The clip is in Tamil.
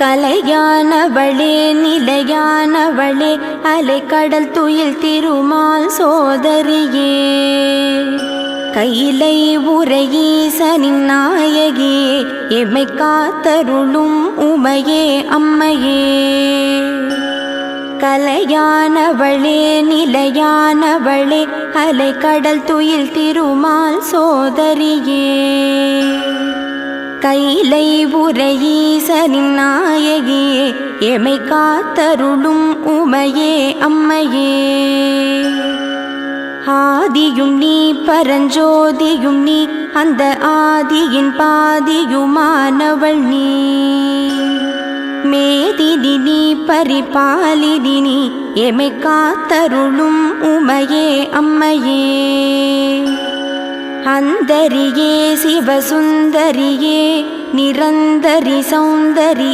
கலையானவளே நிலையானவளே அலைக்கடல் துயில் திருமால் சோதரியே கையிலை உரையீசனின் நாயகியே எம்மை காத்தருளும் உமையே அம்மையே கலையானவளே நிலையானவளே அலைக்கடல் துயில் திருமால் சோதரியே கையிலை உரையீசனின் நாயகியே எமை காத்தருளும் உமையே அம்மையே ஆதியும் நீ பரஞ்சோதியும் நீ அந்த ஆதியின் பாதியுமானவள் நீ மேதினி நீ பரிபாலினி நீ எமை காத்தருளும் உமையே அம்மையே அந்தரியே சிவசுந்தரியே நிரந்தரி சௌந்தரி